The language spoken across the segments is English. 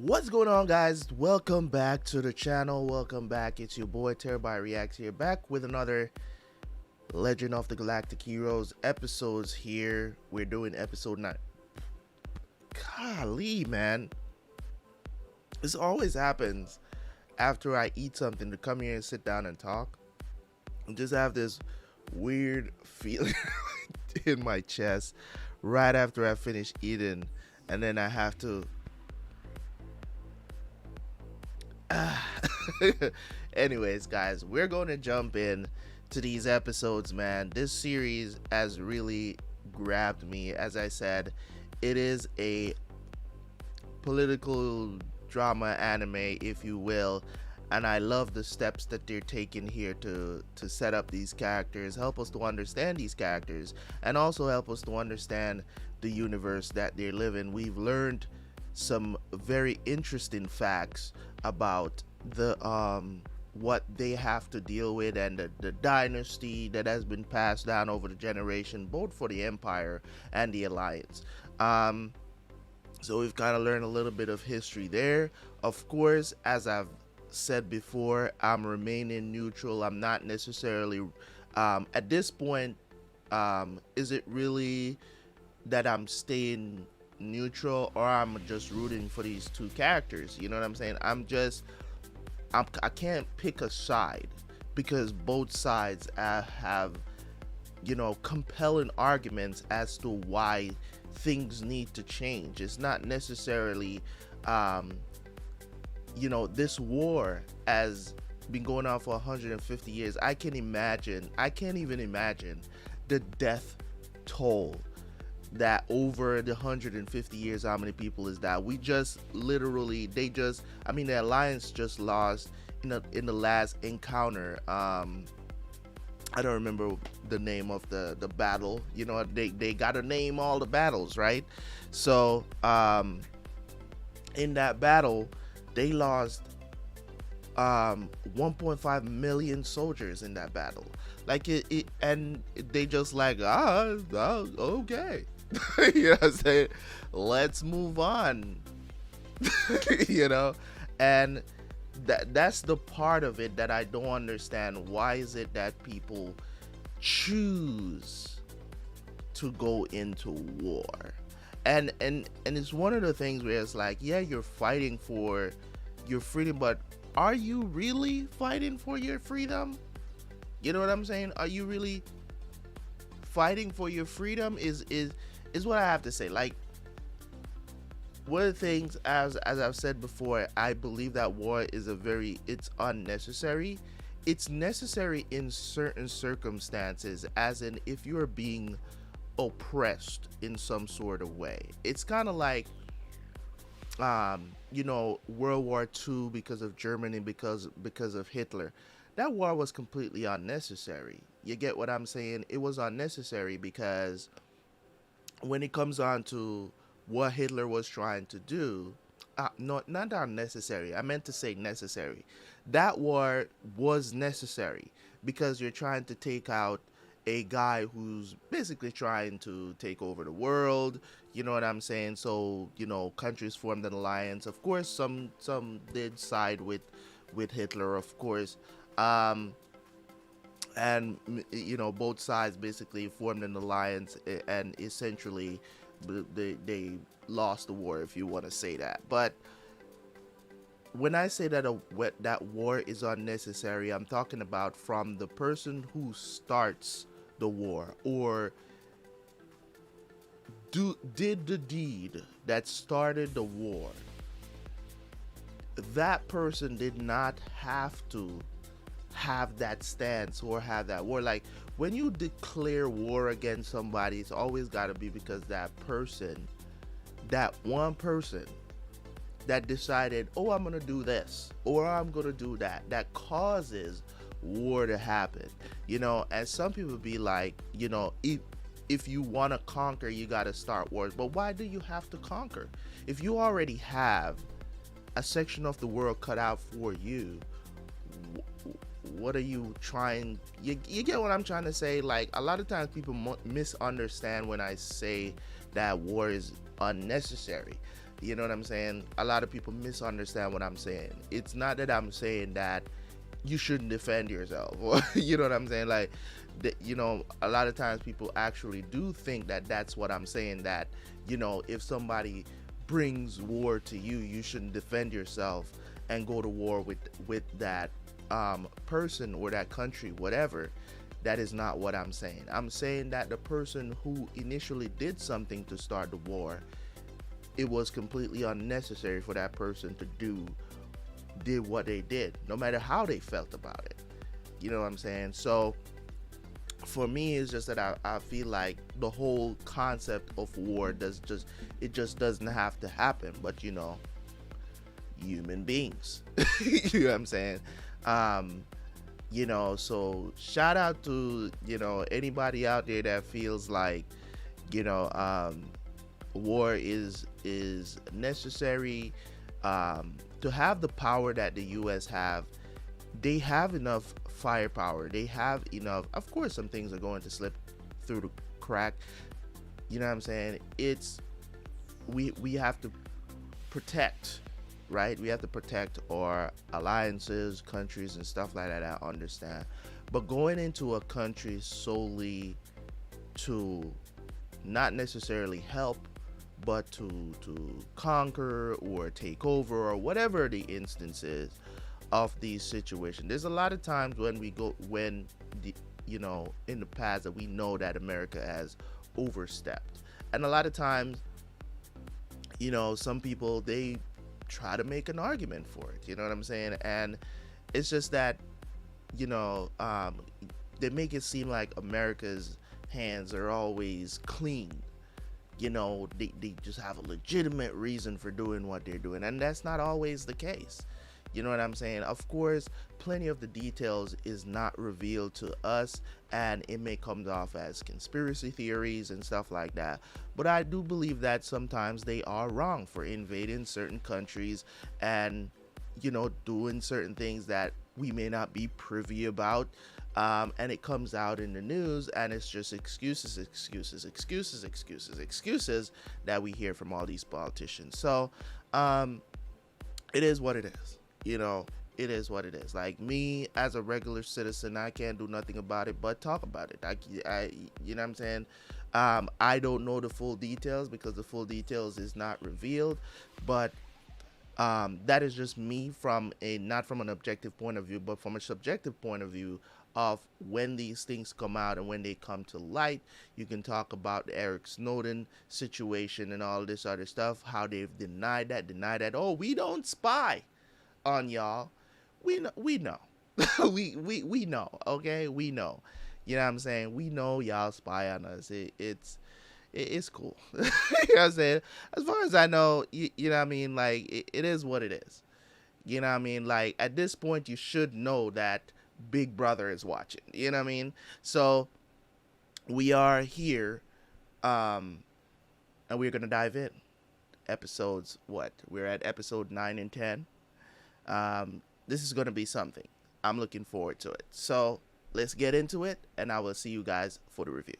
What's going on, guys? Welcome back to the channel. Welcome back. It's your boy Terabyt Reacts here, back with another Legend of the Galactic Heroes episodes here. We're doing episode 9. Golly, man. This always happens after I eat something, to come here and sit down and talk. I just have this weird feeling in my chest right after I finish eating, and then I have to anyways, guys, we're going to jump in to these episodes, man. This series has really grabbed me. As I said, it is a political drama anime, if you will, and I love the steps that they're taking here to set up these characters, help us to understand these characters, and also help us to understand the universe that they live in. We've learned some very interesting facts about the what they have to deal with, and the dynasty that has been passed down over the generation, both for the Empire and the Alliance. So we've kind of learned a little bit of history there. Of course, as I've said before, I'm remaining neutral. I'm not necessarily at this point, is it really that I'm staying neutral, or I'm just rooting for these two characters? You know what I'm saying? I can't pick a side, because both sides have, you know, compelling arguments as to why things need to change. It's not necessarily you know, this war has been going on for 150 years. I can't even imagine the death toll that over the 150 years, how many people is that? We just literally, the Alliance just lost in the last encounter. I don't remember the name of the battle. You know, they gotta name all the battles, right? So in that battle, they lost 1.5 million soldiers in that battle. Like and they just like, okay. You know what I'm saying? Let's move on. You know, and that's the part of it that I don't understand. Why is it that people choose to go into war? And it's one of the things where it's like, yeah, you're fighting for your freedom, but are you really fighting for your freedom? You know what I'm saying? Are you really fighting for your freedom? Is what I have to say. Like, one of the things, as I've said before, I believe that war is it's unnecessary. It's necessary in certain circumstances, as in if you're being oppressed in some sort of way. It's kind of like you know, World War II, because of Germany, because of Hitler. That war was completely unnecessary. You get what I'm saying? It was unnecessary because when it comes on to what Hitler was trying to do, not unnecessary. I meant to say necessary. That war was necessary because you're trying to take out a guy who's basically trying to take over the world. You know what I'm saying? So, you know, countries formed an alliance. Of course, some did side with Hitler, of course. And you know, both sides basically formed an alliance, and essentially they lost the war, if you want to say that. But when I say that that war is unnecessary, I'm talking about from the person who starts the war, or did the deed that started the war. That person did not have to have that stance or have that war. Like, when you declare war against somebody, it's always got to be because that person, that one person that decided, oh, I'm gonna do this or I'm gonna do that, that causes war to happen. You know, and some people be like, you know, if you want to conquer, you got to start wars. But why do you have to conquer if you already have a section of the world cut out for you? What are you trying? You get what I'm trying to say? Like, a lot of times people misunderstand when I say that war is unnecessary. You know what I'm saying? A lot of people misunderstand what I'm saying. It's not that I'm saying that you shouldn't defend yourself. You know what I'm saying? Like, a lot of times people actually do think that that's what I'm saying. That if somebody brings war to you, you shouldn't defend yourself and go to war with that person or that country, whatever. That is not what I'm saying. I'm saying that the person who initially did something to start the war, it was completely unnecessary for that person to did what they did, no matter how they felt about it. You know what I'm saying? So for me, it's just that I feel like the whole concept of war just doesn't have to happen. But human beings. You know what I'm saying? So shout out to anybody out there that feels like you know war is necessary. To have the power that the US have, they have enough firepower. They have enough. Of course, some things are going to slip through the crack. You know what I'm saying? We have to protect, right? We have to protect our alliances, countries, and stuff like that. I understand, but going into a country solely to not necessarily help, but to conquer or take over or whatever the instance is of these situations. There's a lot of times when in the past that we know that America has overstepped, and a lot of times some people, they try to make an argument for it. You know what I'm saying? And it's just that they make it seem like America's hands are always clean. They just have a legitimate reason for doing what they're doing, and that's not always the case. You know what I'm saying? Of course, plenty of the details is not revealed to us, and it may come off as conspiracy theories and stuff like that. But I do believe that sometimes they are wrong for invading certain countries and doing certain things that we may not be privy about. And it comes out in the news, and it's just excuses that we hear from all these politicians. So it is what it is. It is what it is. Like, me as a regular citizen, I can't do nothing about it but talk about it. I you know what I'm saying? I don't know the full details because the full details is not revealed, but that is just me from not from an objective point of view, but from a subjective point of view of when these things come out and when they come to light. You can talk about the Eric Snowden situation and all this other stuff, how they've denied that. Oh, we don't spy on y'all. We know. we know. Okay, we know. You know what I'm saying? We know y'all spy on us. It's cool. You know what I'm saying? As far as I know, you know what I mean? Like, it is what it is. You know what I mean? Like, at this point, you should know that Big Brother is watching. You know what I mean? So, we are here, and we're going to dive in. Episodes, what? We're at episode 9 and 10. This is going to be something. I'm looking forward to it. So, let's get into it, and I will see you guys for the review.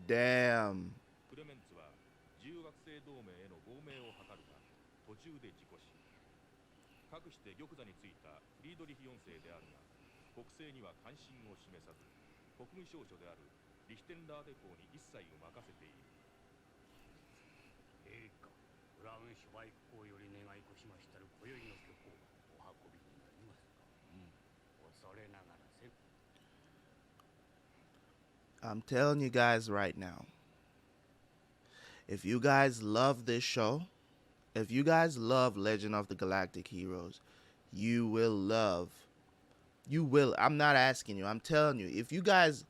Damn. I'm telling you guys right now, if you guys love this show, if you guys love Legend of the Galactic Heroes, you will love. You will. I'm not asking you. I'm telling you. If you guys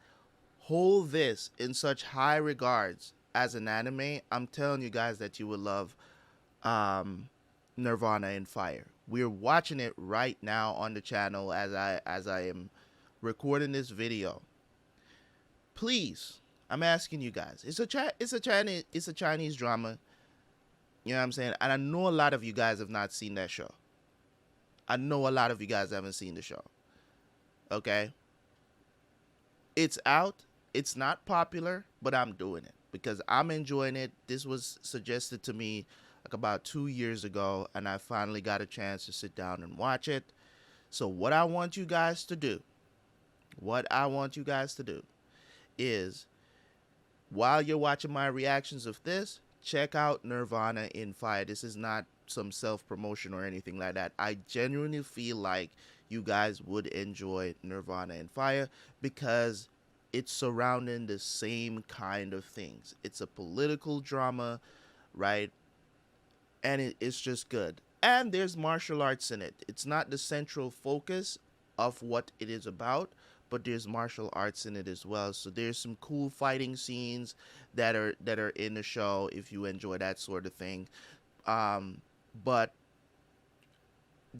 hold this in such high regards as an anime, I'm telling you guys that you will love um, Nirvana in Fire. We're watching it right now on the channel as I am recording this video. Please, I'm asking you guys. It's a Chinese drama. You know what I'm saying? And I know a lot of you guys have not seen that show. I know a lot of you guys haven't seen the show. Okay? It's out. It's not popular, but I'm doing it because I'm enjoying it. This was suggested to me like about 2 years ago, and I finally got a chance to sit down and watch it. So what I want you guys to do is, while you're watching my reactions of this, check out Nirvana in Fire. This is not some self-promotion or anything like that. I genuinely feel like you guys would enjoy Nirvana in Fire because it's surrounding the same kind of things. It's a political drama, right? And it's just good. And there's martial arts in it. It's not the central focus of what it is about, but there's martial arts in it as well. So there's some cool fighting scenes that are in the show if you enjoy that sort of thing. But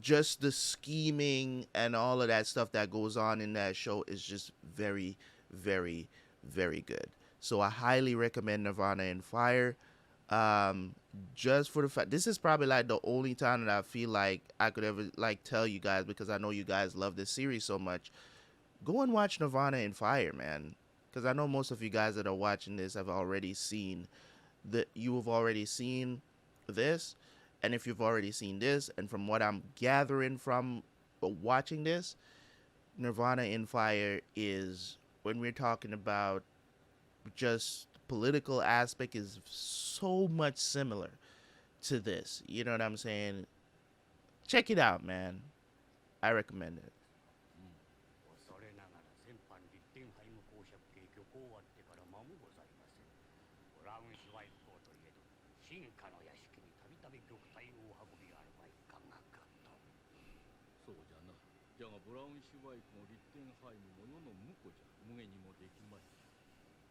just the scheming and all of that stuff that goes on in that show is just very, very, very good. So I highly recommend Nirvana in Fire. Just for the fact, this is probably like the only time that I feel like I could ever like tell you guys, because I know you guys love this series so much. Go and watch Nirvana in Fire, man, because I know most of you guys that are watching this have already seen this. And if you've already seen this, and from what I'm gathering from watching this, Nirvana in Fire is, when we're talking about just political aspect, is so much similar to this. You know what I'm saying? Check it out, man. I recommend it. 恐れながら先般リッテンハイム公爵系漁港終わってから間もございません。ブラウンシュワイク港といえど、進化の屋敷にたびたび玉体をお運びあるはいかがかと。そうじゃな。じゃがブラウンシュワイクもリッテンハイムも世の婿じゃ。無限にもできまい。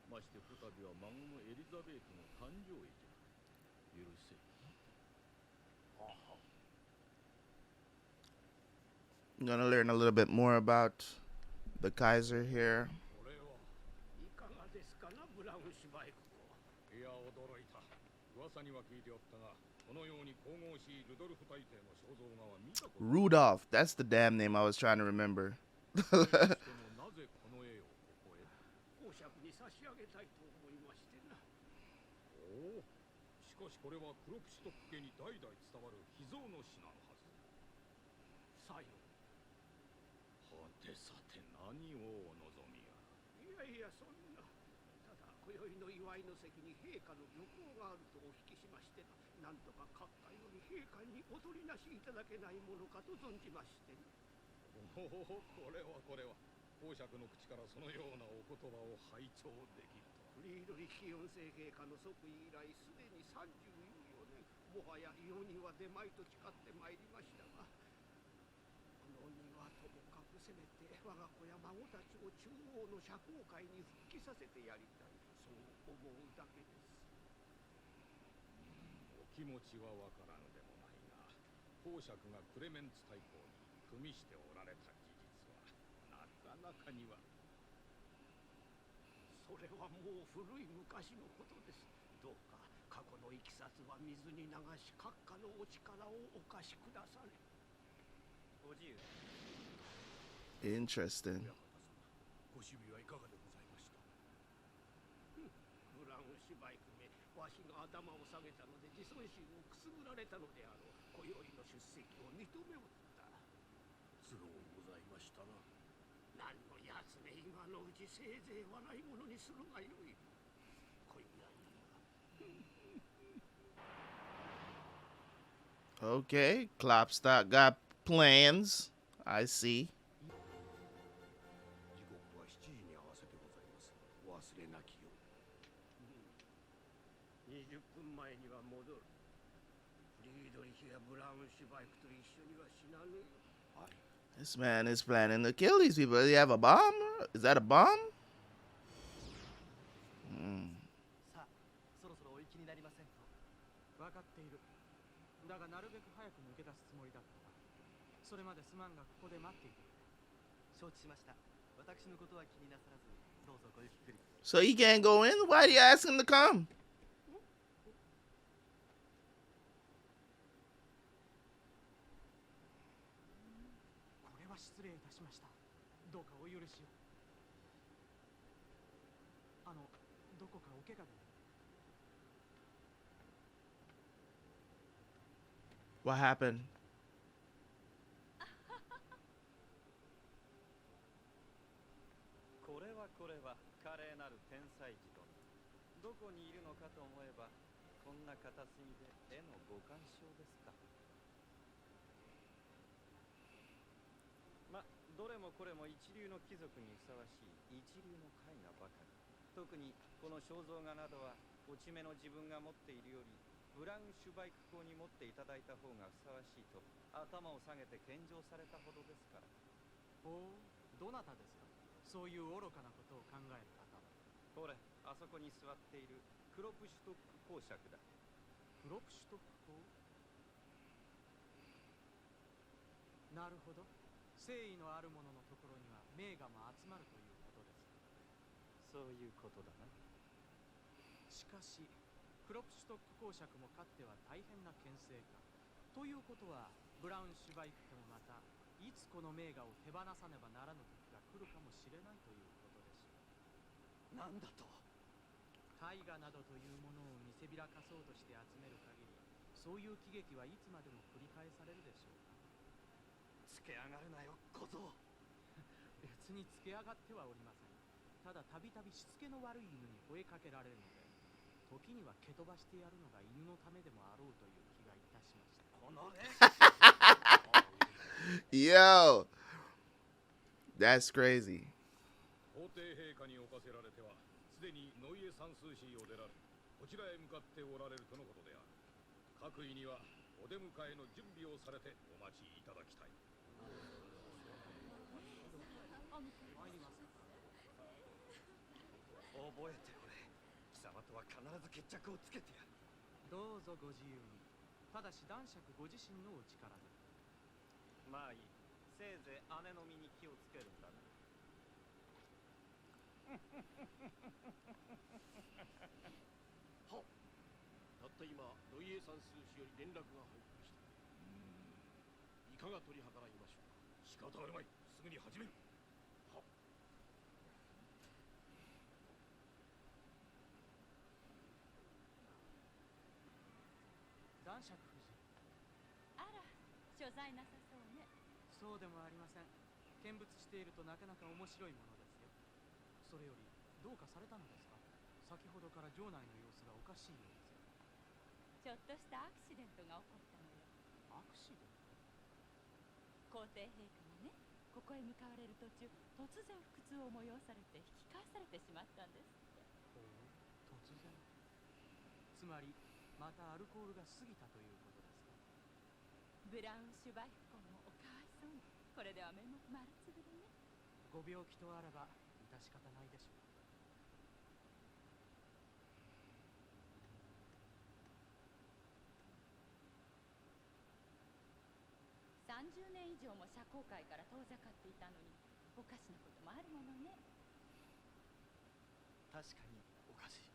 ましてこたびは孫のエリザベートの誕生日じゃ。許せ。はは。I'm gonna learn a little bit more about the Kaiser here. これはいかがですかな、ブラウンシュバイク公。いや、驚いた。噂には聞いておったが、このように神々しいルドルフ大帝の肖像画は見たこと。Rudolph, that's the damn name I was trying to remember. なぜこの絵をここへ。公爵に差し上げたいと思いましてな。おお、しかしこれはクロプシュトック家に代々伝わる秘蔵の品のはず。さよ。はてさて何をお望みや。いやいや、そんな。ただ今宵の祝いの席に陛下の旅行があるとお聞きしましてな、なんとか閣下より陛下にお取りなしいただけないものかと存じましてな。おお、これはこれは。公爵の口からそのようなお言葉を拝聴できると。フリードリッヒ4世陛下の即位以来すでに34年、もはや世には出まいと誓ってまいりましたが、この庭ともかくせめて我が子や孫たちを中央の社交界に復帰させてやりたい、そう思うだけです。お気持ちはわからぬでもないが、公爵がクレメンツ大公に組みしておられた事実はなかなかには。それはもう古い昔のことです。どうか過去のいきさつは水に流し、閣下のお力をお貸しくだされ。ご自由。Interesting. ご趣味はいかがでございました。ブラウンシュバイクめ、わしが頭を下げたので自尊心をくすぐられたのであろう。今宵の出席を認めおった。都合ございましたな。何のやつね、今のうちせいぜい笑い物にするがよい。今夜には。Okay, Klopstock got plans. I see. 時刻は7時に合わせてございます。お忘れなきよう。20分前には戻る。フリードリヒやブラウンシュバイクと一緒には死なぬよ。はい。 This man is planning to kill these people. Does he have a bomb? Is that a bomb? さあ、そろそろお行きになりませんか。分かっている。だがなるべく早く抜け出すつもりだった。それまですまんがここで待っていてくれ。承知しました。私のことは気になさらず、どうぞごゆっくり。So he can't go in? Why do you ask him to come? これは失礼いたしました。どうかお許しを。どこかお怪我で。What happened? これは華麗なる天才児殿。どこにいるのかと思えば、こんな片隅で絵のご鑑賞ですか。ま、どれもこれも一流の貴族にふさわしい一流の絵画ばかり。特にこの肖像画などは落ち目の自分が持っているよりブラウンシュバイク公に持っていただいた方がふさわしいと頭を下げて献上されたほどですから。おお、どなたですか。そういう愚かなことを考える方は。ほれ、あそこに座っているクロプシュトック公爵だ。クロプシュトック公。なるほど。誠意のある者のところには名画も集まるということですか。そういうことだな。しかしクロプシュトック公爵もかっては大変な牽制か。ということはブラウンシュバイク家もまたいつこの名画を手放さねばならぬ時が来るかもしれないということでしょう。なんだと。絵画などというものを見せびらかそうとして集める限り、そういう喜劇はいつまでも繰り返されるでしょうか。つけ上がるなよ、小僧。別につけ上がってはおりません。ただたびたびしつけの悪い犬に吠えかけられるので、時には蹴飛ばしてやるのが犬のためでもあろうという気がいたしました。このね。Yo, that's crazy. 皇帝陛下におかせられては、すでにノイエ三数子を出られ、こちらへ向かっておられるとのことである。各位にはお出迎えの準備をされてお待ちいただきたい。覚えておれ。貴様とは必ず決着をつけてやる。どうぞご自由に。ただし男爵ご自身のお力で。まあいい。せいぜい姉の身に気をつけるんだな。はっ。たった今、ノイエ三数子より連絡が入りました。いかが取り計らいましょうか。仕方あるまい。すぐに始める。はっ。男爵夫人。あら、所在なさそうね。そうでもありません。見物しているとなかなか面白いものですよ。それよりどうかされたのですか。先ほどから城内の様子がおかしいようですよ。ちょっとしたアクシデントが起こったのよ。アクシデント。皇帝陛下がね、ここへ向かわれる途中、突然腹痛を催されて引き返されてしまったんですって。ほう、突然。つまりまたアルコールが過ぎたということですか。ブラウンシュバイク公もおかわいそうに。これでは面目丸つぶれね。ご病気とあらば致し方ないでしょう。30年以上も社交界から遠ざかっていたのに、おかしなこともあるものね。確かにおかしい。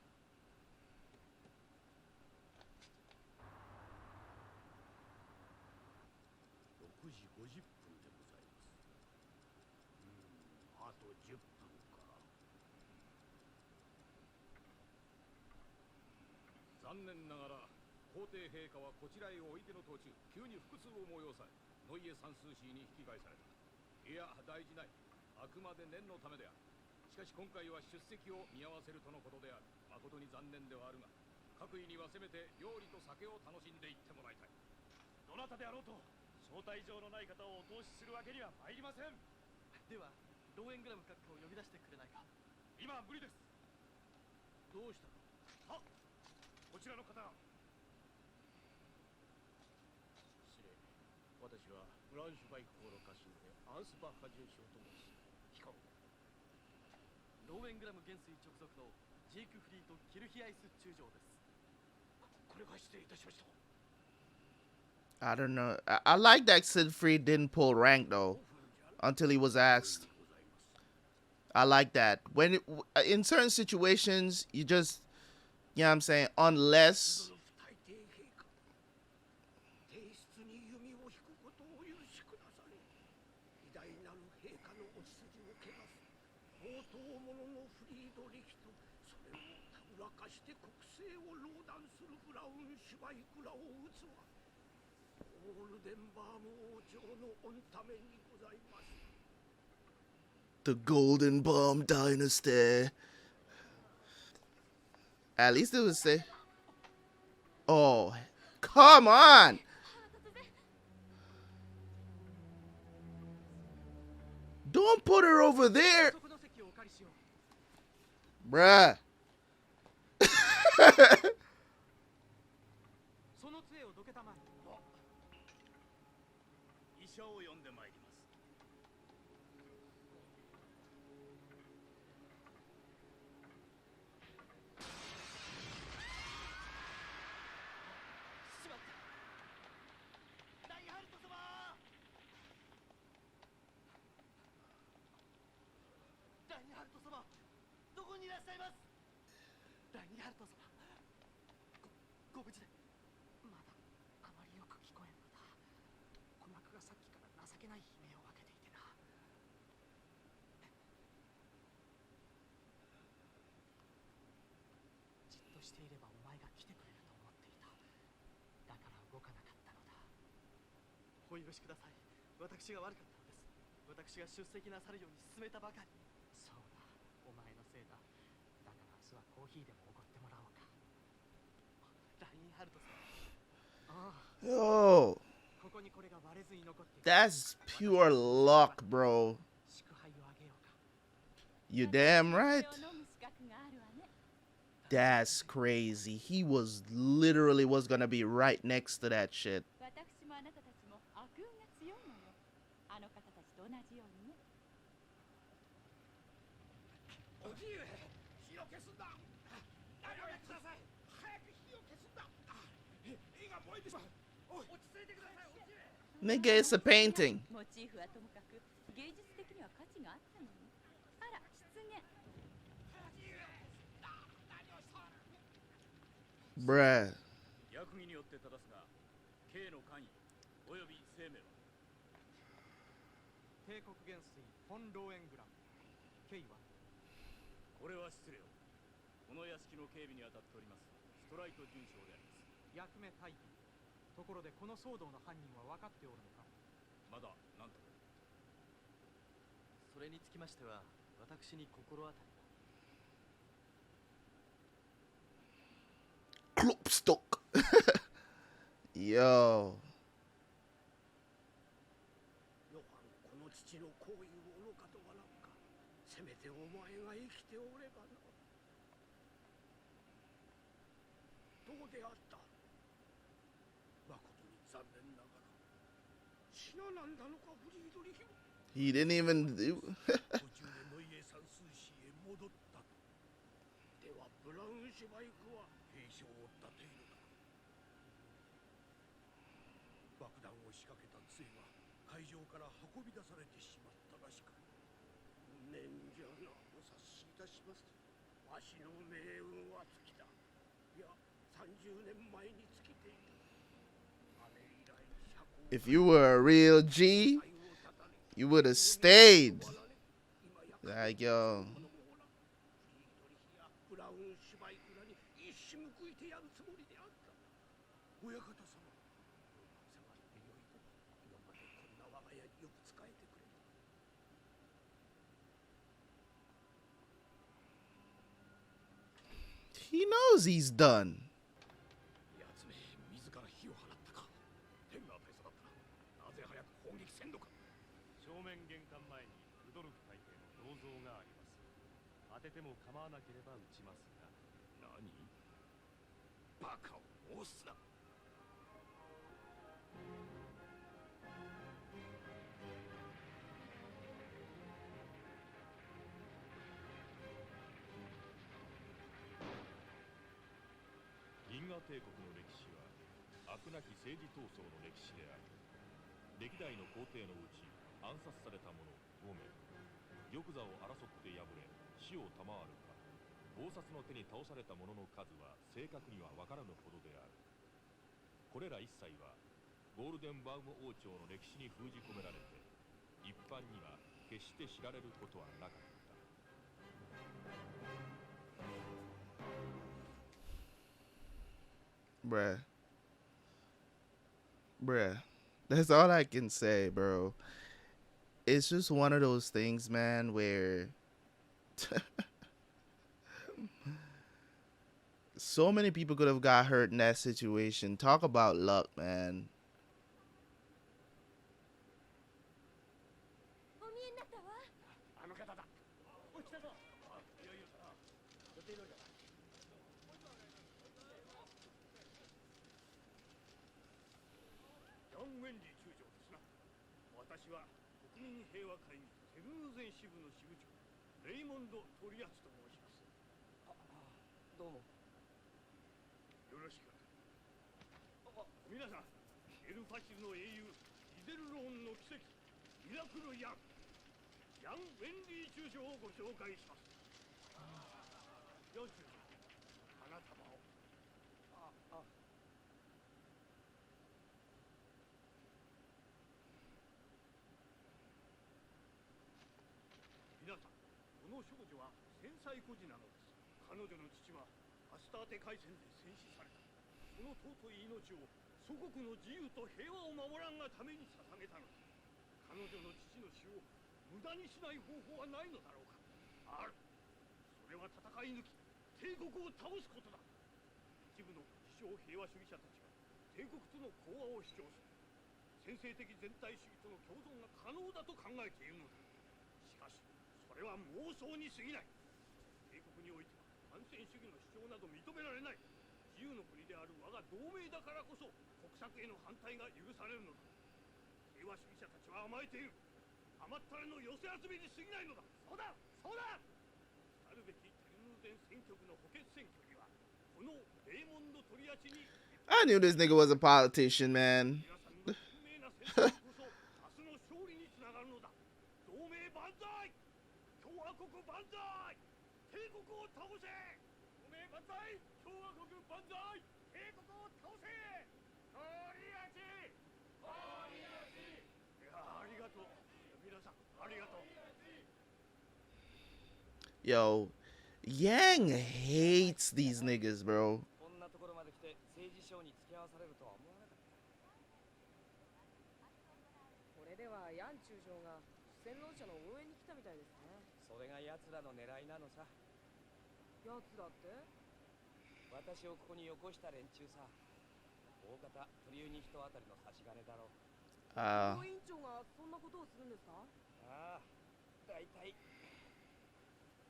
6時50分でございます。あと10分か。残念ながら皇帝陛下はこちらへおいでの途中、急に腹痛を催され、ノイエ三数子に引き返された。いや、大事ない。あくまで念のためである。しかし今回は出席を見合わせるとのことである。誠に残念ではあるが、各位にはせめて料理と酒を楽しんでいってもらいたい。どどなたであろうと招待状のない方をお通しするわけには参りません。ではローエングラム閣下を呼び出してくれないか。今は無理です。どうしたか。はっ、こちらの方。失礼。私はブラウンシュバイク公の家臣でアンスバッハ准将と申し、彦ローエングラム元帥直属のジークフリート・キルヒアイス中将です。これは失礼いたしました。 I don't know. I like that Siegfried didn't pull rank though until he was asked. I like that. When in certain situations, you just, you know what I'm saying, unless. 帝室に弓を引くことを許しくだされ。偉大なる陛下のお血筋を汚す宝刀者のフリードリヒと、それをたぶらかして国政を壟断するブラウンシュバイクらを撃つはオールデンバーム王朝の御ためにございます。 The Golden Bomb Dynasty. At least it would say. Oh, come on! Don't put her over there, そこの席をお借りしよう。 bruh. その杖をどけたまえ。医者を呼んでまいります。しまった。ダイハルト様。ダイハルト様、どこにいらっしゃいます。ダイハルト様、ご無事で。まだあまりよく聞こえんのだ。鼓膜がさっきから情けない悲鳴を上げていてな。じっとしていればお前が来てくれると思っていた。だから動かなかったのだ。お許しください。私が悪かったのです。私が出席なさるように勧めたばかり。そうだ、お前のせいだ。だから明日はコーヒーでもおごってもらおうか。ラインハルトさん。ああ、 Yo, ここにこれが割れずに残っている。 that's pure luck, bro. 祝杯をあげようか。 You damn お right. 茶を飲む資格があるわね。 That's crazy. He was literally was gonna be right next to that shit. 私もあなたたちも悪運が強いのよ。あの方たちと同じようにね。おじい、火を消すんだ。やめてください。早く火を消すんだ。火が燃えてしまう。落ち着いてください、おじい。 Nigga, it's a painting. モチーフはともかく芸術的には価値があったのに。あら、失言。 Bruh. 役儀によって正すが、Kの関与および生命は。帝国元帥フォン・ローエングラム。ケイはこれは失礼を。この屋敷の警備に当たっておりますストライト准将であります。役目大義。ところでこの騒動の犯人は分かっておるのか。まだなんとも。それにつきましては、私に心当たりが。 Klopstock. Yo. ヨハン、この父の行為を愚かと笑うか。せめてお前が生きておればな。どうであった。誠に残念ながら死ななんだのか、フリードリヒは。 He didn't even do. 途中でノイエサンスーシへ戻ったと。ではブラウンシュバイクは兵傷を負った程度だ。爆弾を仕掛けた杖が会場から運び出されてしまったらしく。無念じゃな、お察しいたします。わしの命運は尽きた。いや、30年前に尽きている。あれ以来社交 If you were a real G, you would have stayed. Like, yo. ブラウンシュバイクらに一矢報いてやるつもりであった。親方様、下がってよいと。今までこんな我が家によく仕えてくれた。 He knows he's done. やつめ、自ら火を放ったか。天が召てても構わなければ撃ちますが。何？バカを申すな。銀河帝国の歴史は悪なき政治闘争の歴史であり、歴代の皇帝のうち暗殺された者5名、玉座を争って敗れ死を賜るか、暴殺の手に倒された者の数は正確には分からぬほどである。これら一切はゴールデンバウム王朝の歴史に封じ込められて、一般には決して知られることはなかった。Bruh. Bruh. That's all I can say, bro. It's just one of those things, man, where so many people could have got hurt in that situation. Talk about luck, man. お見えになったわ。あの方だ。お来たぞ。いよいよだな。予定通りだな。ヤン・ウェンリー中将ですな。私は国民平和会議テルヌーゼン支部の支部長レイモンド・トリアツと申します。どうも。よろしく。皆さん、エルファシルの英雄イゼルローンの奇跡ミラクルヤンウェンリー中将をご紹介します。ヤン中将、花束を。皆さん、この少女は天才孤児なのです。彼女の父はアスターテ海戦で戦死された。その尊い命を祖国の自由と平和を守らんがために捧げたのです。彼女の父の死を無駄にしない方法はないのだろうか。ある。それは戦い抜き帝国を倒すことだ。一部の自称平和主義者たちは帝国との講和を主張する。先制的全体主義との共存が可能だと考えているのだ。しかしそれは妄想に過ぎない。帝国においては反戦主義の主張など認められない。自由の国である我が同盟だからこそ国策への反対が許されるのだ。平和主義者たちは甘えている。甘ったれの寄せ集めに過ぎないのだ。そうだそうだ。来るべきテルヌーゼン選挙区の補欠選挙にはこのレイモンド・トリアチに I knew this nigga was a politician, man. 皆さんの賢明な選択こそ明日の勝利につながるのだ。同盟万歳。共和国万歳。帝国を倒せ。同盟万歳。共和国万歳。帝国を倒せ。トリアチ。トリアチ。いや、ありがとう。皆さん、ありがとう。 Yo, Yang hates these niggas, bro. こんなところまで来て政治ショーに付き合わされるとは思わなかった。これではヤン中将が主戦論者の応援に来たみたいですね。それが奴らの狙いなのさ。やつだって？私をここによこした連中さ。大方鳥ユニ人あたりの差し金だろう。委員長がそんなことをするんですか？ああ、大体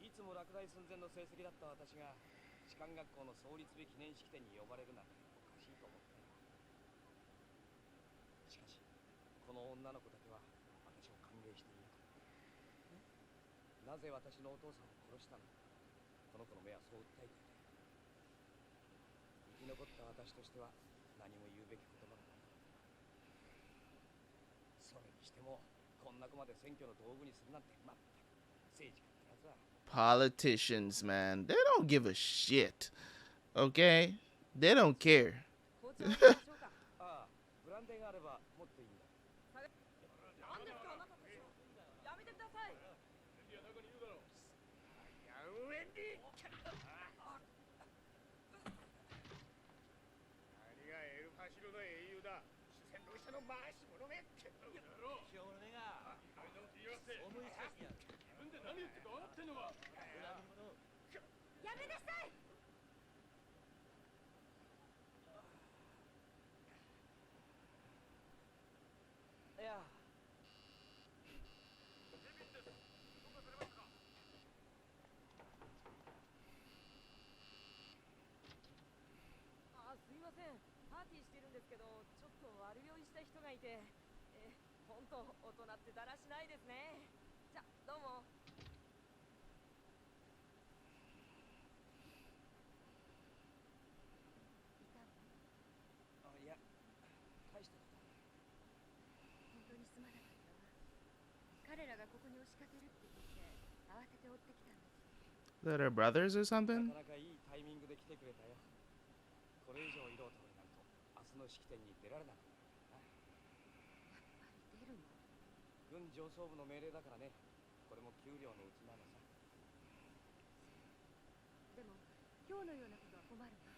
いつも落第寸前の成績だった私が士官学校の創立日記念式典に呼ばれるなんておかしいと思ったよ。しかしこの女の子だけは私を歓迎していなかった。なぜ私のお父さんを殺したのか、この子の目はそう訴えていたよ。生き残った私としては何も言うべき言葉がなかった。それにしてもこんな子まで選挙の道具にするなんてまったく政治家ってやつは。Politicians, man, they don't give a shit. Okay? They don't care. 紅茶を飲みましょうか。ああ、ブランデーがあればもっといいんだ。何ですかあなたたちは。やめてください。いや、中にいるだろう。ヤンウェンリー。何がエルファシルの英雄だ。主戦論者の回し者め。やろう。しょうがねえが。いろいろと言わせ。思いさせや。自分で何言ってか分かってんのか。やめなさい。いや、デビットです。どうかされましたか。いて、本当大人ってだらしないですね。じゃどうも。あ、いや、大したことはない。本当にすまなかったわ。彼らがここに押しかけるって聞いて慌てて追ってきたんです。That are brothers or な something? かなかいいタイミングで来てくれたよ。これ以上色を取るなんと明日の式典に出られなくなるからな。やっぱり出るの？軍上層部の命令だからね。これも給料のうちなのさ。でも今日のようなことは困るわ。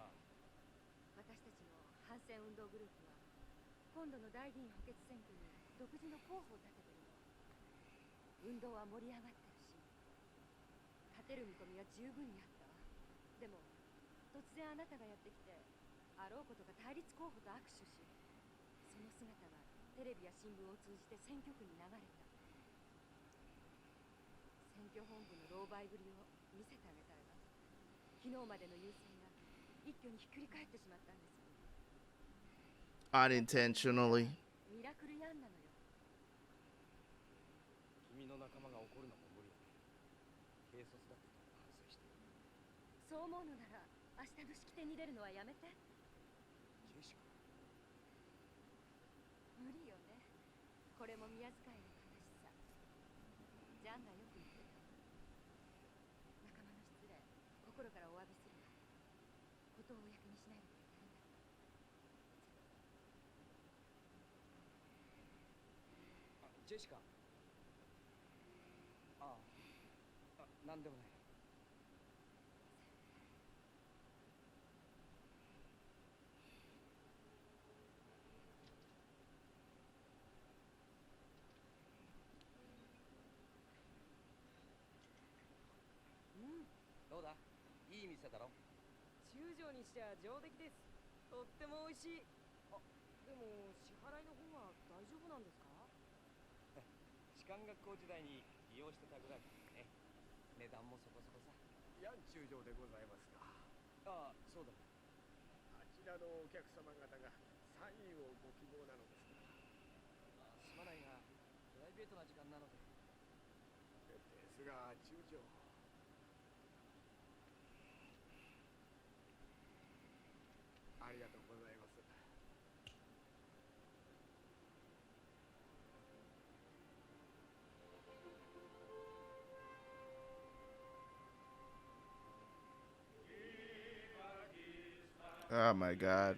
ああ、私たちの反戦運動グループは今度の大議員補欠選挙に独自の候補を立ててるの。運動は盛り上がってるし、勝てる見込みは十分にあったわ。でも突然あなたがやってきて、あろうことが対立候補と握手し、その姿がテレビや新聞を通じて選挙区に流れた。選挙本部の狼狽ぶりを見せてあげたいわ。昨日までの優勢が一挙にひっくり返ってしまったんです。Unintentionally. ミラクルヤンなのよ。君の仲間が怒るのも無理だね。軽率だったと反省してる。そう思うのなら明日の式典に出るのはやめて。ジェシカ。無理よね。これも宮遣いの話さ。ジャンがよく言ってた。仲間の失礼、心からお詫びするわ。ことを公にしないでくれてありがとう。あ、ジェシカ。ああ、なんでもない。どうだ、いい店だろ。中将にしては上出来です。とっても美味しい。あ、でも支払いの方は大丈夫なんですか？士官学校時代に利用してたぐらいだね。値段もそこそこさ。ヤン中将でございますか。ああ、そうだ。あちらのお客様方がサインをご希望なのですが。すまないが、プライベートな時間なので。ですが中将。ありがとうございます。Oh my god.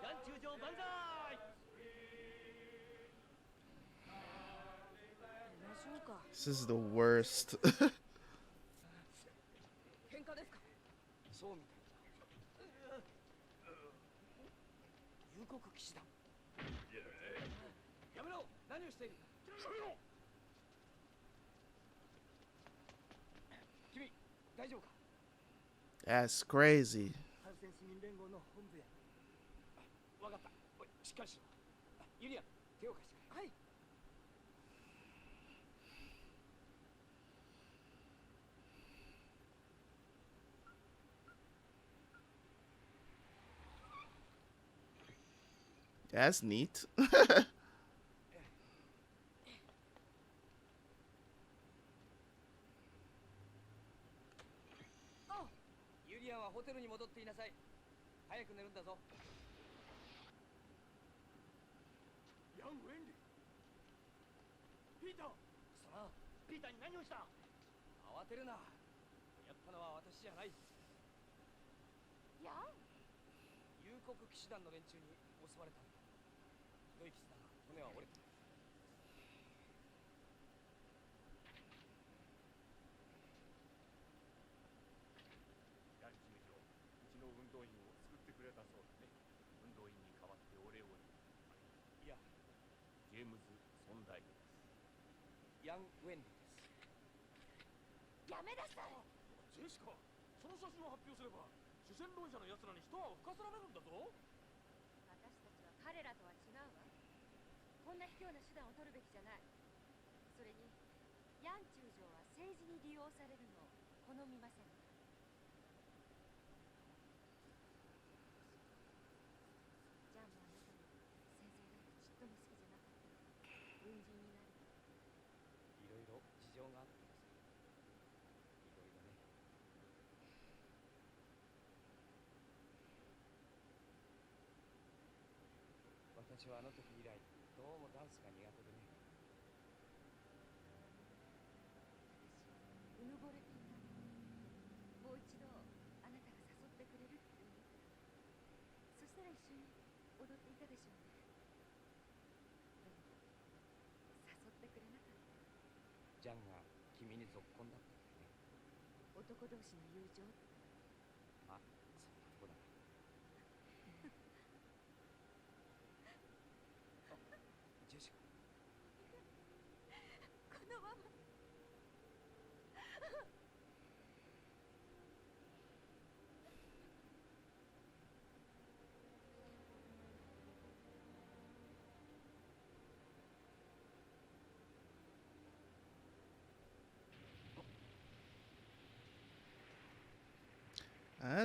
ヤン中将万歳。ましょうか。 This is the worst. 喧嘩ですか？そうみたいだ。幽谷騎士団。やめろ、何をしている。君、大丈夫か。 That's crazy. 反戦市民連合の本部へ。わかった。おい、しっかりしろ。ユリアン、手を貸してくれ。はい。That's neat. ユリアンはホテルに戻っていなさい。早く寝るんだぞ。ヤン・ウェンリー。ピーター。貴様、ピーターに何をした？慌てるな。やったのは私じゃない。ヤン。幽谷騎士団の連中に襲われたんだ。ひどい傷だが骨は折れてる。ヤン中将、うちの運動員を救ってくれたそうだね。運動員に代わってお礼を言う。いや、ジェームズ・ソンダイルです。ヤン・ウェンリーです。やめなさい。ジェシカ、その写真を発表すれば主戦論者の奴らに一泡吹かせられるんだぞ。私たちは彼らとは違うわ。こんな卑怯な手段を取るべきじゃない。それにヤン中将は政治に利用されるのを好みません。情があってです。いろいろね。私はあの時以来どうもダンスが苦手でね。私うぬぼれていた。もう一度あなたが誘ってくれるって思ったら、そしたら一緒に踊っていたでしょうね。でも誘ってくれなかった。ジャンが君にぞっこんだったんだよね。男同士の友情って。まあそんなとこだな。ジェシカ。このまま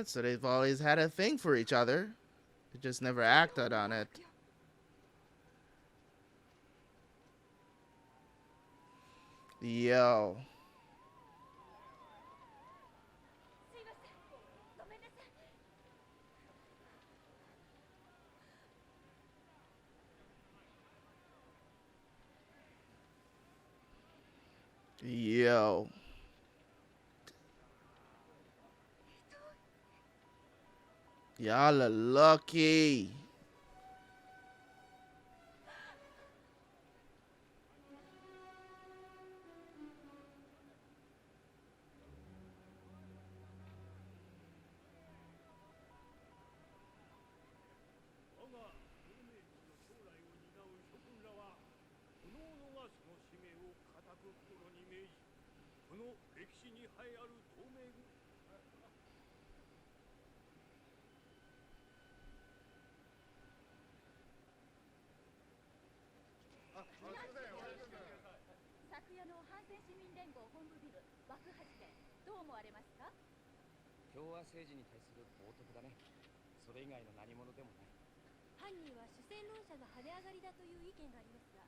So they've always had a thing for each other. They just never acted on it. Yo. すいません、ごめんなさい。Yo. Y'all are lucky. Hello. 昨夜の反戦市民連合本部ビル爆破事件、どう思われますか？共和政治に対する冒涜だね。それ以外の何者でもない。犯人は主戦論者の跳ね上がりだという意見がありますが。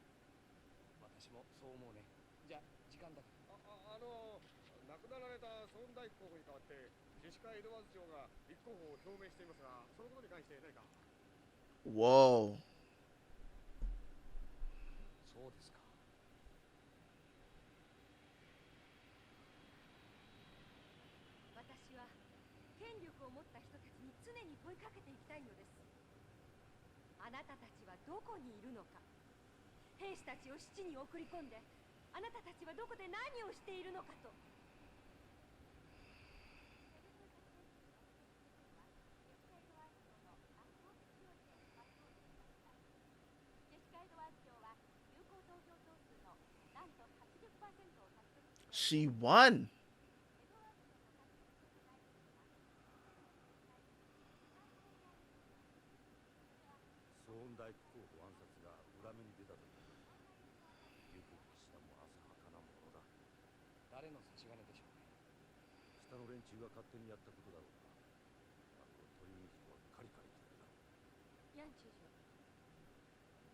私もそう思うね。じゃあ時間だから。亡くなられた総務大候補に代わってジェシカ・エドワーズ長が立候補を表明していますが、そのことに関して何か。 Whoa. そうですか。私は権力を持った人たちに常に問いかけていきたいのです。あなたたちはどこにいるのか。兵士たちを七に送り込んで、あなたたちはどこで何をしているのかと。She won. 総務大候補暗殺が裏目に出たとき、予告したも浅はかなものだ。誰の差し金でしょうね。下の連中が勝手にやったことだろうが、あのという人はカリカリと言うだろう。ヤン中将、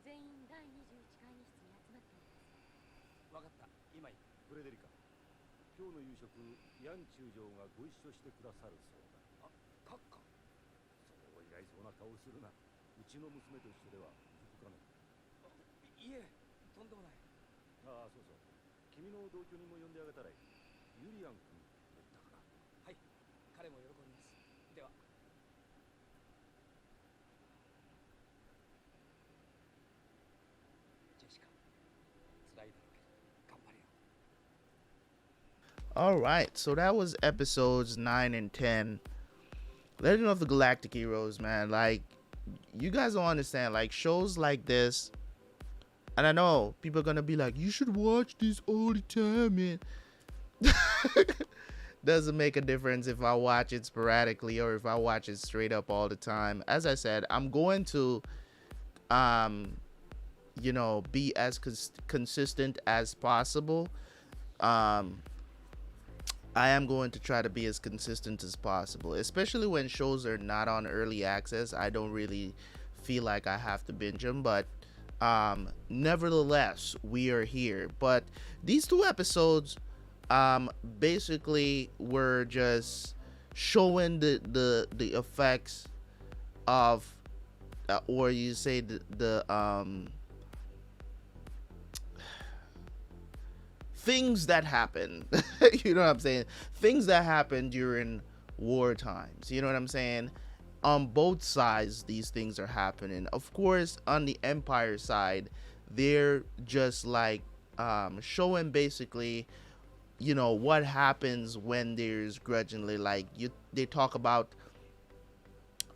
全員第21会議室に集まっています。わかった。今行く。フレデリカ、今日の夕食、ヤン中将がご一緒してくださるそうだ。あ、閣下。そう依頼そうな顔するな。うちの娘と一緒では続かない。いえ、とんでもない。ああ、そうそう。君の同居人も呼んであげたらいい。ユリアン君と言ったかな。はい、彼も喜びます。では。ジェシカ、辛いだろうけど、頑張れよ。All right, so that was episodes 9 and 10. Legend of the Galactic Heroes, man. Like, you guys don't understand. Like, shows like this, and I know people are gonna be like, you should watch this all the time, man. Doesn't make a difference if I watch it sporadically or if I watch it straight up all the time. As I said, I'm going to, be as consistent as possible. I am going to try to be as consistent as possible, especially when shows are not on early access. I don't really feel like I have to binge them, but Nevertheless, we are here. But these two episodes basically were just showing the effects of or you say the things that happen. You know what I'm saying? Things that happen during war times. You know what I'm saying? On both sides, these things are happening. Of course, on the Empire side, they're just like showing basically, you know, what happens when there's grudgingly, like they talk about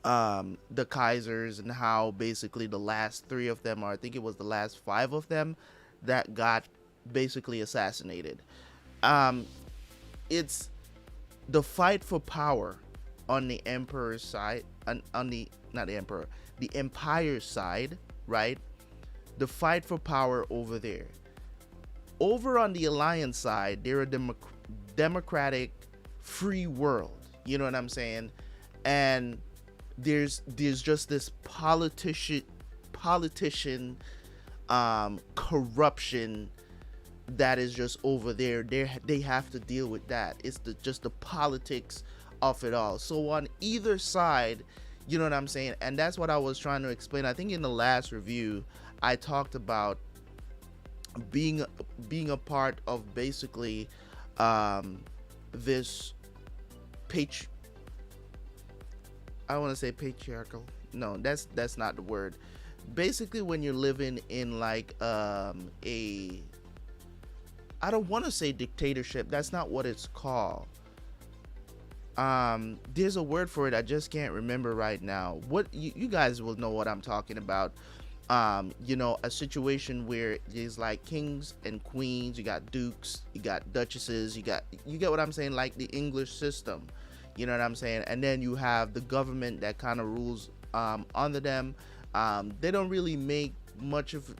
the Kaisers and how basically the last three of them, or I think it was the last five of them, that got basically assassinated. It's the fight for power on the Emperor's side, on the not the Emperor, the Empire side, right? The fight for power over there. Over on the Alliance side, they're a democratic, free world. You know what I'm saying? And there's just this politician corruption that is just over there. They have to deal with that. It's just the politics of it all. So on either side, you know what I'm saying? And that's what I was trying to explain. I think in the last review, I talked about being a part of basically this I don't want to say patriarchal. No, that's not the word. Basically, when you're living in like I don't want to say dictatorship. That's not what it's called. There's a word for it. I just can't remember right now. What you guys will know what I'm talking about. You know, a situation where there's like kings and queens, you got dukes, you got duchesses, you get what I'm saying, like the English system, you know what I'm saying? And then you have the government that kind of rules under them. They don't really make much of,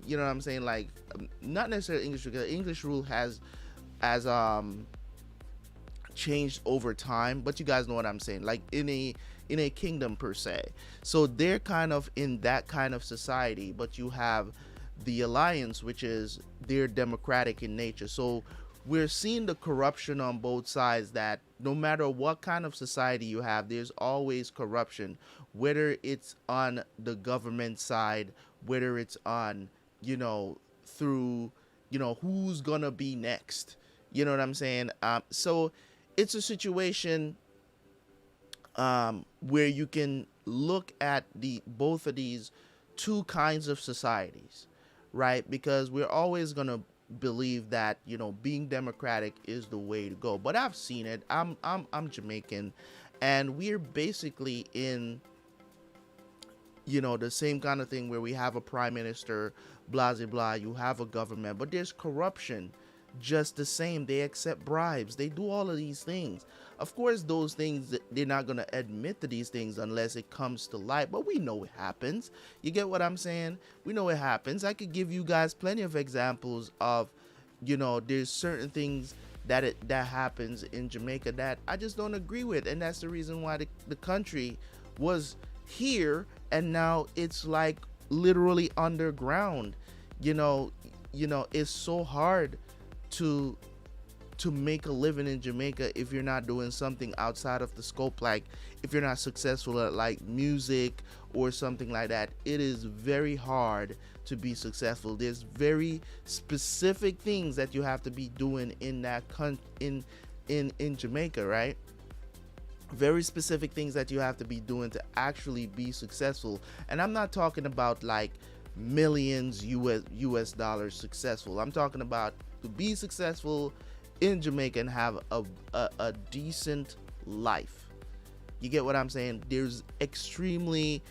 you know what I'm saying, like not necessarily English, because English rule has changed over time, but you guys know what I'm saying, like in a kingdom per se. So they're kind of in that kind of society, but you have the Alliance, which is they're democratic in nature. So we're seeing the corruption on both sides, that no matter what kind of society you have, there's always corruption, whether it's on the government side, whether it's on, you know, through, you know, who's gonna be next, you know what I'm saying? So it's a situation where you can look at both of these two kinds of societies, right? Because we're always gonna believe that, you know, being democratic is the way to go. But I've seen it. I'm Jamaican, and we're basically in, you know, the same kind of thing where we have a prime minister, blah blah blah. You have a government, but there's corruption just the same. They accept bribes. They do all of these things. Of course, those things, they're not going to admit to these things unless it comes to light, but we know it happens. You get what I'm saying? We know it happens. I could give you guys plenty of examples of, you know, there's certain things that happens in Jamaica that I just don't agree with, and that's the reason why the country was here and now it's like literally underground. You know, it's so hard to make a living in Jamaica if you're not doing something outside of the scope. Like if you're not successful at like music or something like that, it is very hard to be successful. There's very specific things that you have to be doing in that in Jamaica, right? Very specific things that you have to be doing to actually be successful. And I'm not talking about like millions US dollars successful. I'm talking about to be successful in Jamaica and have a decent life. You get what I'm saying? There's extremely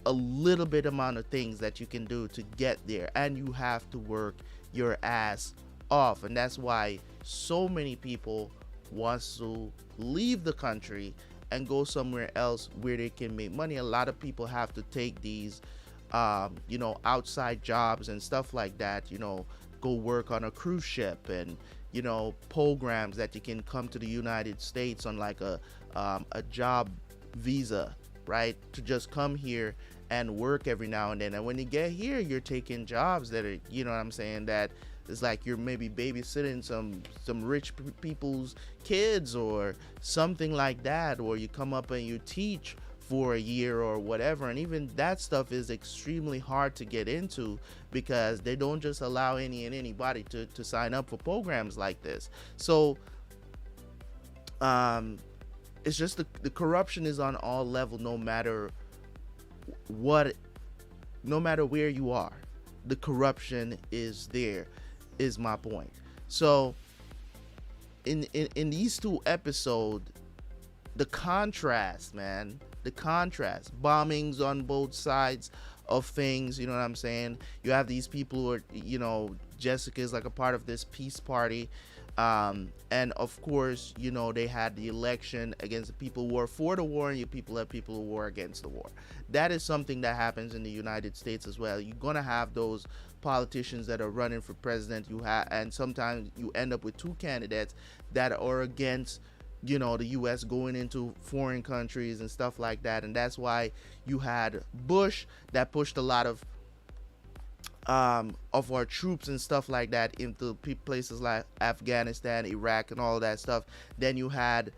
a little bit amount of things that you can do to get there, and you have to work your ass off. And that's why so many people want to leave the country and go somewhere else where they can make money. A lot of people have to take these you know, outside jobs and stuff like that, you know, go work on a cruise ship, and you know, programs that you can come to the United States on like a job visa, right, to just come here and work every now and then. And when you get here, you're taking jobs that are, you know what I'm saying, that it's like you're maybe babysitting some rich people's kids or something like that, or you come up and you teach for a year or whatever. And even that stuff is extremely hard to get into because they don't just allow anybody to sign up for programs like this. So it's just the corruption is on all level, no matter where you are. The corruption is there, is my point. So in these two episodes, the contrast, man, the contrast, bombings on both sides of things, you know what I'm saying? You have these people who are, you know, Jessica's like a part of this peace party, and of course, you know, they had the election against the people who are for the war, and you people have people who are against the war. That is something that happens in the United States as well. You're gonna have those politicians that are running for president, and sometimes you end up with two candidates that are against, you know, the US going into foreign countries and stuff like that. And that's why you had Bush that pushed a lot of our troops and stuff like that into places like Afghanistan, Iraq, and all that stuff. Then you had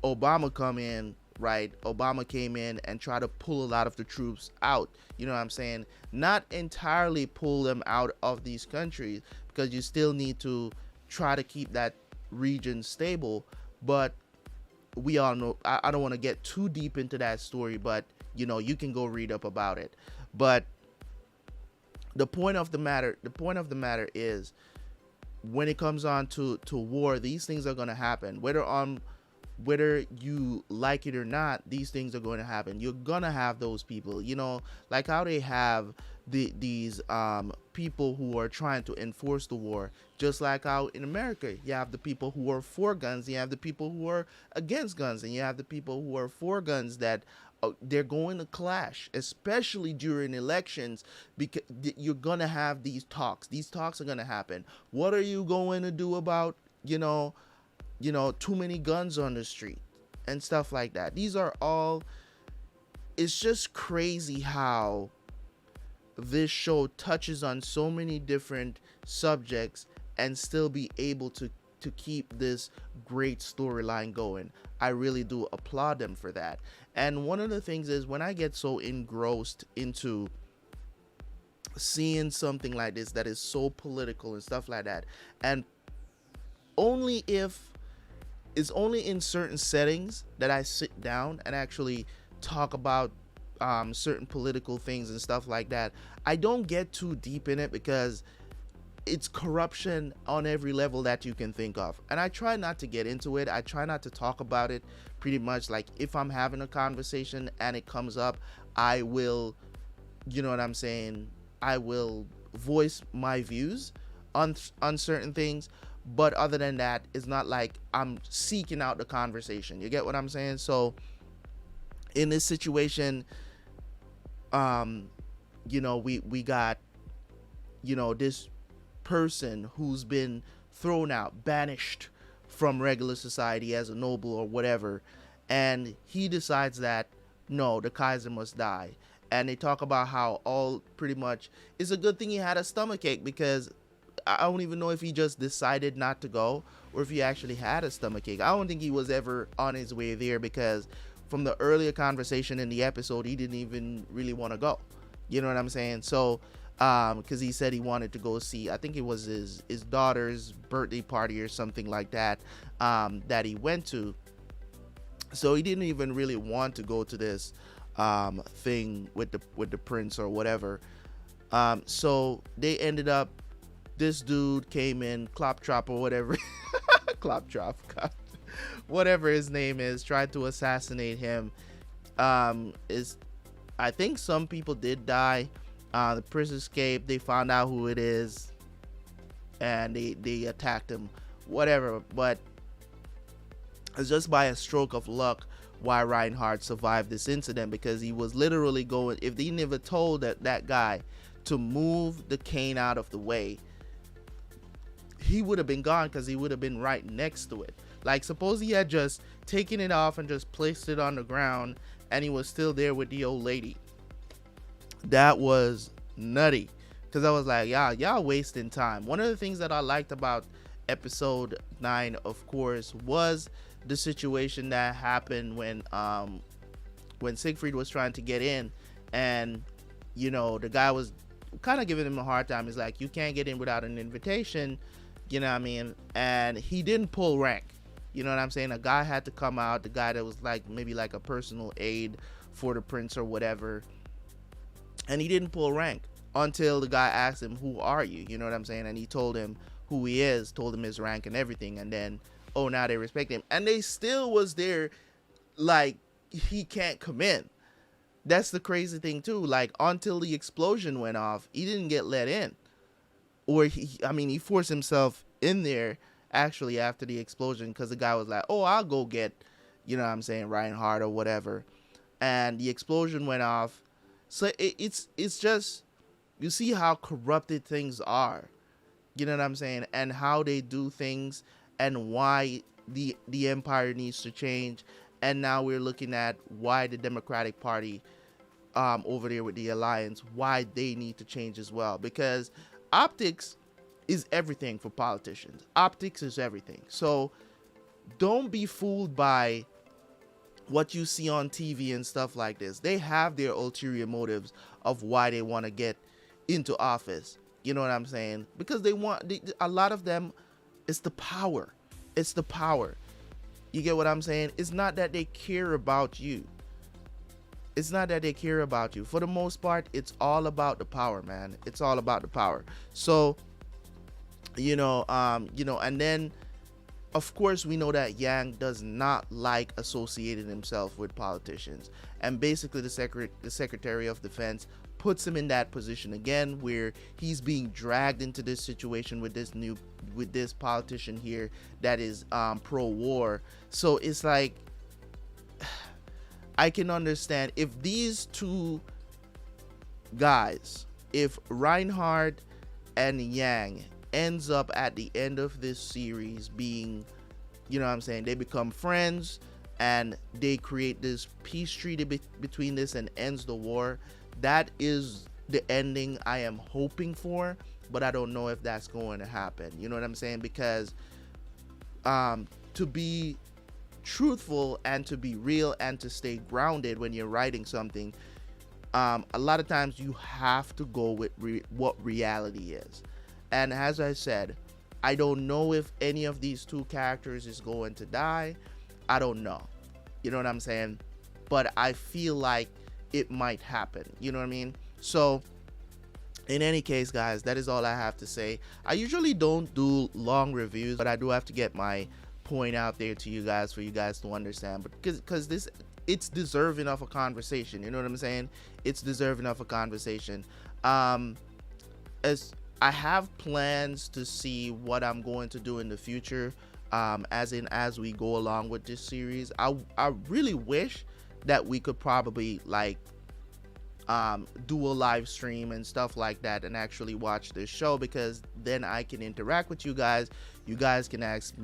Obama come in, right? Obama came in and tried to pull a lot of the troops out, you know what I'm saying? Not entirely pull them out of these countries, because you still need to try to keep that region stable. But we all know, I don't want to get too deep into that story, but you know, you can go read up about it. But the point of the matter is, when it comes on to war, these things are going to happen. Whether you like it or not, these things are going to happen. You're going to have those people, you know, like how they have these people who are trying to enforce the war, just like how in America you have the people who are for guns, you have the people who are against guns, and you have the people who are for guns that they're going to clash, especially during elections, because you're going to have these talks are going to happen. What are you going to do about, you know, too many guns on the street and stuff like that? These are all, it's just crazy how this show touches on so many different subjects and still be able to keep this great storyline going. I really do applaud them for that. And one of the things is, when I get so engrossed into seeing something like this that is so political and stuff like that, and it's only in certain settings that I sit down and actually talk about certain political things and stuff like that. I don't get too deep in it because it's corruption on every level that you can think of, and I try not to get into it. I try not to talk about it. Pretty much, like, if I'm having a conversation and it comes up, I will, you know what I'm saying, I will voice my views on certain things. But other than that, it's not like I'm seeking out the conversation. You get what I'm saying? So in this situation, you know, we got, you know, this person who's been thrown out, banished from regular society as a noble or whatever, and he decides that no, the Kaiser must die. And they talk about how all pretty much, it's a good thing he had a stomachache, because I don't even know if he just decided not to go or if he actually had a stomachache. I don't think he was ever on his way there, because from the earlier conversation in the episode, he didn't even really want to go. You know what I'm saying? So because he said he wanted to go see, I think it was his daughter's birthday party or something like that, that he went to. So he didn't even really want to go to this thing with the prince or whatever. So they ended up, this dude came in, Klopstock or whatever, Klopstock, whatever his name is, tried to assassinate him. I think some people did die. The prince escaped. They found out who it is, and they attacked him, whatever. But it's just by a stroke of luck why Reinhardt survived this incident, because he was literally going, if they never told that guy to move the cane out of the way, he would have been gone, because he would have been right next to it. Like, suppose he had just taken it off and just placed it on the ground, and he was still there with the old lady. That was nutty, because I was like, y'all wasting time. One of the things that I liked about episode 9, of course, was the situation that happened when Siegfried was trying to get in, and the guy was kind of giving him a hard time. He's like, you can't get in without an invitation, you know what I mean? And he didn't pull rank, you know what I'm saying? A guy had to come out, the guy that was like maybe like a personal aide for the prince or whatever, and he didn't pull rank until the guy asked him, who are you? You know what I'm saying? And he told him who he is, told him his rank and everything, and then, oh, now they respect him. And they still was there like he can't come in. That's the crazy thing too. Like, until the explosion went off, he didn't get let in. Or he forced himself in there actually after the explosion, because the guy was like, oh, I'll go get, you know what I'm saying, Reinhardt or whatever. And the explosion went off. So it's just, you see how corrupted things are. You know what I'm saying? And how they do things, and why the empire needs to change. And now we're looking at why the Democratic Party over there with the alliance, why they need to change as well. Because optics is everything for politicians. Optics is everything. So don't be fooled by what you see on TV and stuff like this. They have their ulterior motives of why they want to get into office. You know what I'm saying? Because they want, a lot of them, it's the power. It's the power. You get what I'm saying? It's not that they care about you. It's not that they care about you. For the most part, it's all about the power, man. It's all about the power. So, and then, of course, we know that Yang does not like associating himself with politicians. And basically, the Secretary of Defense puts him in that position again, where he's being dragged into this situation with this politician here that is pro-war. So it's like, I can understand if these two guys, if Reinhardt and Yang ends up at the end of this series being, you know what I'm saying, they become friends and they create this peace treaty between this and ends the war. That is the ending I am hoping for, but I don't know if that's going to happen. You know what I'm saying? Because to be truthful and to be real and to stay grounded when you're writing something, a lot of times you have to go with what reality is. And as I said, I don't know if any of these two characters is going to die. I don't know. You know what I'm saying? But I feel like it might happen. You know what I mean? So in any case, guys, that is all I have to say. I usually don't do long reviews, but I do have to get my point out there to you guys for you guys to understand. But because this, it's deserving of a conversation. You know what I'm saying? It's deserving of a conversation. As I have plans to see what I'm going to do in the future, as we go along with this series. I really wish that we could probably like do a live stream and stuff like that and actually watch this show, because then I can interact with you guys. You guys can ask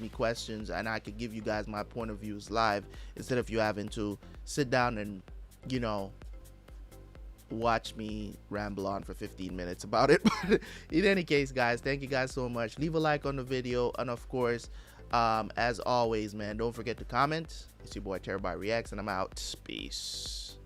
me questions, and I could give you guys my point of views live, instead of you having to sit down and watch me ramble on for 15 minutes about it. But in any case, guys, thank you guys so much. Leave a like on the video, and of course, as always, man, don't forget to comment. It's your boy Terabyt Reacts, and I'm out. Peace.